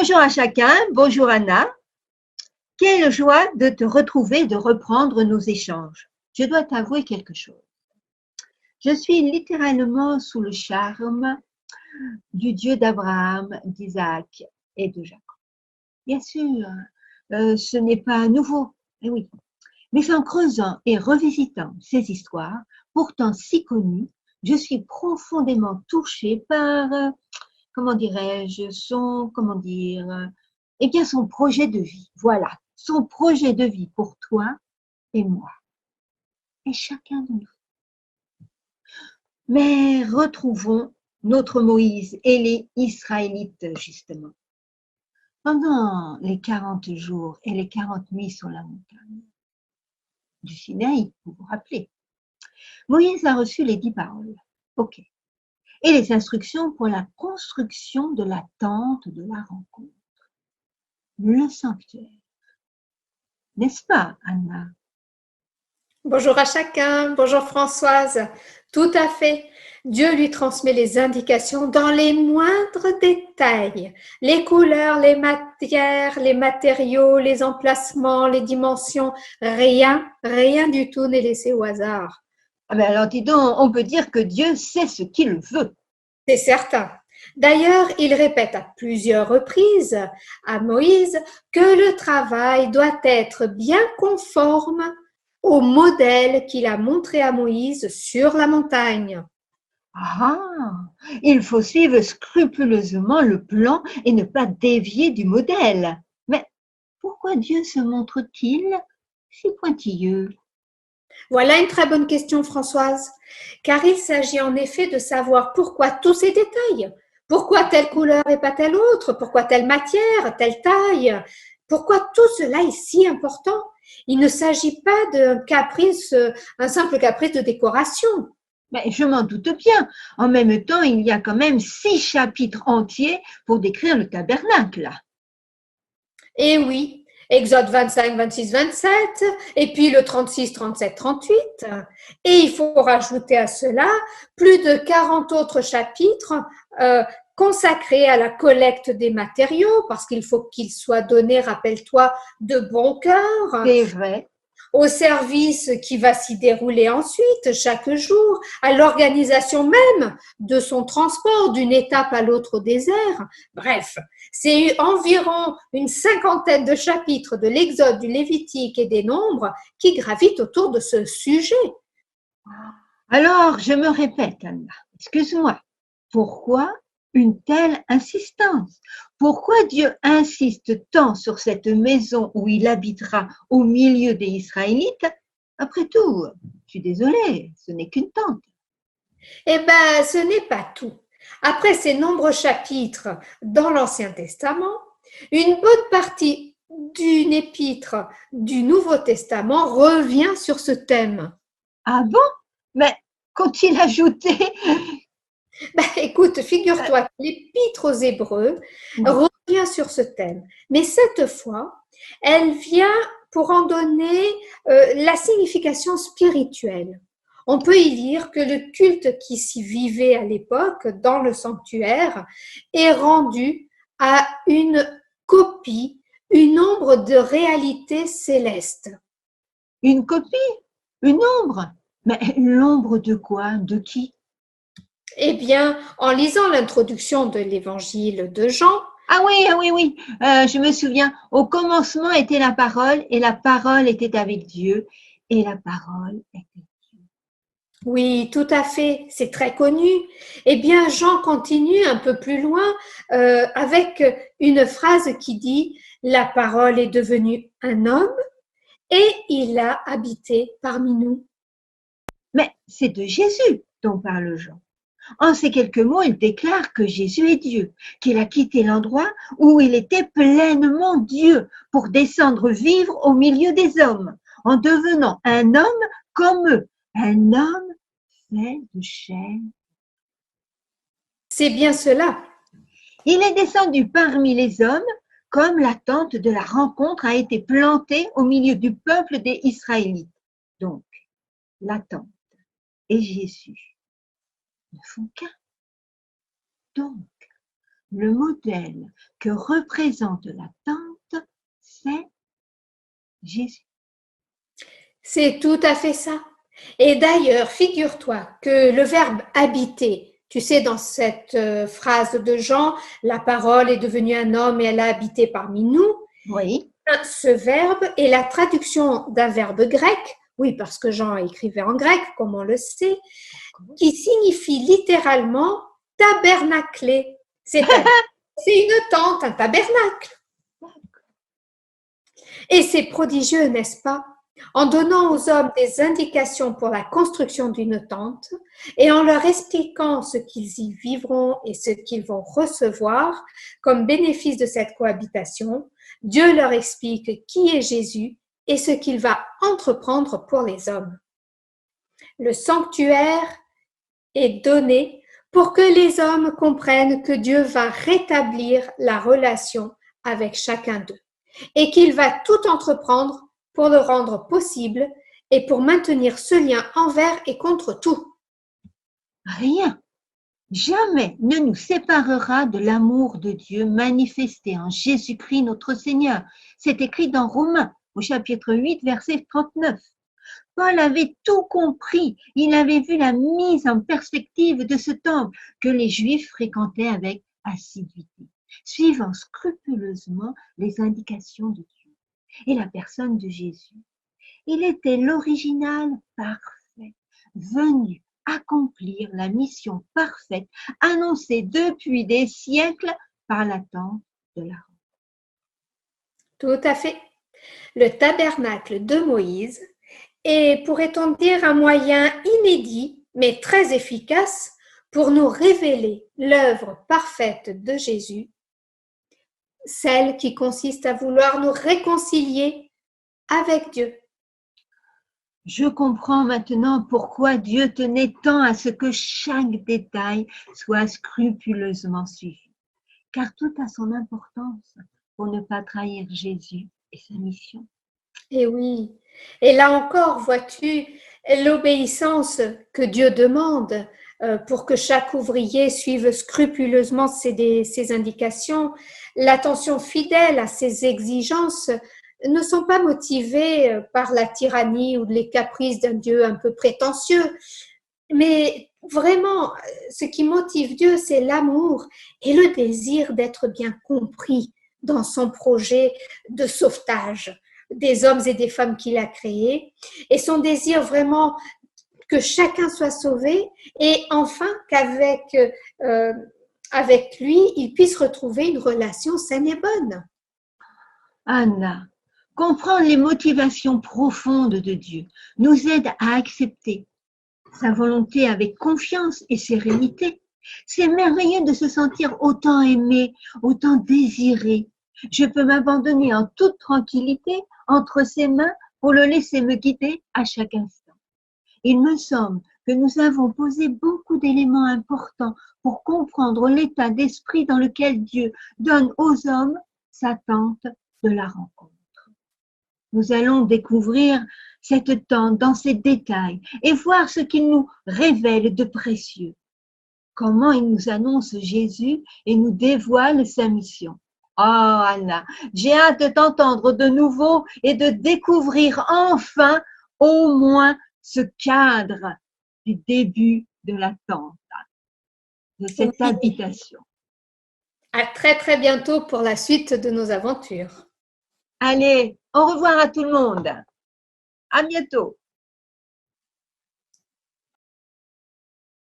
Bonjour à chacun, bonjour Anna. Quelle joie de te retrouver, de reprendre nos échanges. Je dois t'avouer quelque chose. Je suis littéralement sous le charme du Dieu d'Abraham, d'Isaac et de Jacob. Bien sûr, ce n'est pas nouveau, eh oui. Mais en creusant et revisitant ces histoires, pourtant si connues, je suis profondément touchée par, comment dirais-je, son projet de vie. Voilà, son projet de vie pour toi et moi, et chacun de nous. Mais retrouvons notre Moïse et les Israélites, justement. Pendant les 40 jours et les 40 nuits sur la montagne du Sinaï, vous vous rappelez, Moïse a reçu les 10 paroles. OK. Et les instructions pour la construction de la tente de la rencontre, le sanctuaire. N'est-ce pas, Anna? Bonjour à chacun, bonjour Françoise. Tout à fait. Dieu lui transmet les indications dans les moindres détails. Les couleurs, les matières, les matériaux, les emplacements, les dimensions. Rien du tout n'est laissé au hasard. Ah ben alors, dis donc, on peut dire que Dieu sait ce qu'il veut. C'est certain. D'ailleurs, il répète à plusieurs reprises à Moïse que le travail doit être bien conforme au modèle qu'il a montré à Moïse sur la montagne. Ah, il faut suivre scrupuleusement le plan et ne pas dévier du modèle. Mais pourquoi Dieu se montre-t-il si pointilleux? Voilà une très bonne question, Françoise, car il s'agit en effet de savoir pourquoi tous ces détails. Pourquoi telle couleur et pas telle autre? Pourquoi telle matière, telle taille? Pourquoi tout cela est si important? Il ne s'agit pas d'un caprice, un simple caprice de décoration. Mais je m'en doute bien. En même temps, il y a quand même 6 chapitres entiers pour décrire le tabernacle. Et oui, Exode 25, 26, 27, et puis le 36, 37, 38. Et il faut rajouter à cela plus de 40 autres chapitres consacrés à la collecte des matériaux, parce qu'il faut qu'ils soient donnés, rappelle-toi, de bon cœur, C'est vrai. au service qui va s'y dérouler ensuite, chaque jour, à l'organisation même de son transport d'une étape à l'autre au désert. Bref, c'est environ une cinquantaine de chapitres de l'Exode, du Lévitique et des Nombres qui gravitent autour de ce sujet. Alors, je me répète, Anna, excuse-moi. Pourquoi une telle insistance? Pourquoi Dieu insiste tant sur cette maison où il habitera au milieu des Israélites? Après tout, je suis désolée, ce n'est qu'une tente. Eh bien, ce n'est pas tout. Après ces nombreux chapitres dans l'Ancien Testament, une bonne partie d'une épître du Nouveau Testament revient sur ce thème. Ah bon? Mais qu'ont-ils ajouté? Écoute, figure-toi que l'Épître aux Hébreux Oui. revient sur ce thème, mais cette fois, elle vient pour en donner la signification spirituelle. On peut y lire que le culte qui s'y vivait à l'époque dans le sanctuaire est rendu à une copie, une ombre de réalité céleste. Une copie? Une ombre? Mais l'ombre de quoi? De qui? Eh bien, en lisant l'introduction de l'évangile de Jean, Ah oui, ah oui, oui, je me souviens. Au commencement était la parole, et la parole était avec Dieu, et la parole était. oui, tout à fait, c'est très connu. Eh bien, Jean continue un peu plus loin avec une phrase qui dit « La parole est devenue un homme et il a habité parmi nous ». Mais c'est de Jésus dont parle Jean. En ces quelques mots, il déclare que Jésus est Dieu, qu'il a quitté l'endroit où il était pleinement Dieu pour descendre vivre au milieu des hommes, en devenant un homme comme eux, un homme fait de chair. C'est bien cela. Il est descendu parmi les hommes comme la tente de la rencontre a été plantée au milieu du peuple des Israélites. Donc, la tente et Jésus ne font qu'un. Donc, le modèle que représente la tente, c'est Jésus. C'est tout à fait ça. Et d'ailleurs, figure-toi que le verbe habiter, tu sais, dans cette phrase de Jean, la parole est devenue un homme et elle a habité parmi nous. Oui. Ce verbe est la traduction d'un verbe grec, oui, parce que Jean écrivait en grec, comme on le sait, qui signifie littéralement tabernacler. C'est-à-dire, c'est une tente, un tabernacle. Et c'est prodigieux, n'est-ce pas? En donnant aux hommes des indications pour la construction d'une tente et en leur expliquant ce qu'ils y vivront et ce qu'ils vont recevoir comme bénéfice de cette cohabitation, Dieu leur explique qui est Jésus et ce qu'il va entreprendre pour les hommes. Le sanctuaire est donné pour que les hommes comprennent que Dieu va rétablir la relation avec chacun d'eux et qu'il va tout entreprendre pour le rendre possible et pour maintenir ce lien envers et contre tout. Rien, jamais ne nous séparera de l'amour de Dieu manifesté en Jésus-Christ notre Seigneur. C'est écrit dans Romains au chapitre 8, verset 39. Paul avait tout compris. Il avait vu la mise en perspective de ce temple que les Juifs fréquentaient avec assiduité, suivant scrupuleusement les indications de Dieu et la personne de Jésus. Il était l'original parfait, venu accomplir la mission parfaite annoncée depuis des siècles par la tente de la rencontre. Tout à fait. Le tabernacle de Moïse est, pourrait-on dire, un moyen inédit, mais très efficace pour nous révéler l'œuvre parfaite de Jésus, celle qui consiste à vouloir nous réconcilier avec Dieu. Je comprends maintenant pourquoi Dieu tenait tant à ce que chaque détail soit scrupuleusement suivi, car tout a son importance pour ne pas trahir Jésus et sa mission. Et oui, et là encore, vois-tu, l'obéissance que Dieu demande pour que chaque ouvrier suive scrupuleusement ses indications, l'attention fidèle à ses exigences ne sont pas motivées par la tyrannie ou les caprices d'un Dieu un peu prétentieux, mais vraiment, ce qui motive Dieu, c'est l'amour et le désir d'être bien compris dans son projet de sauvetage des hommes et des femmes qu'il a créés, et son désir vraiment que chacun soit sauvé, et enfin qu'avec avec lui, il puisse retrouver une relation saine et bonne. Anna, comprendre les motivations profondes de Dieu nous aide à accepter sa volonté avec confiance et sérénité. C'est merveilleux de se sentir autant aimé, autant désiré. Je peux m'abandonner en toute tranquillité entre ses mains pour le laisser me guider à chaque instant. Il me semble que nous avons posé beaucoup d'éléments importants pour comprendre l'état d'esprit dans lequel Dieu donne aux hommes sa tente de la rencontre. Nous allons découvrir cette tente dans ses détails et voir ce qu'il nous révèle de précieux. Comment il nous annonce Jésus et nous dévoile sa mission. Oh Anna, j'ai hâte de t'entendre de nouveau et de découvrir enfin au moins ce cadre du début de la tente, de cette habitation. À très très bientôt pour la suite de nos aventures. Allez, au revoir à tout le monde. À bientôt.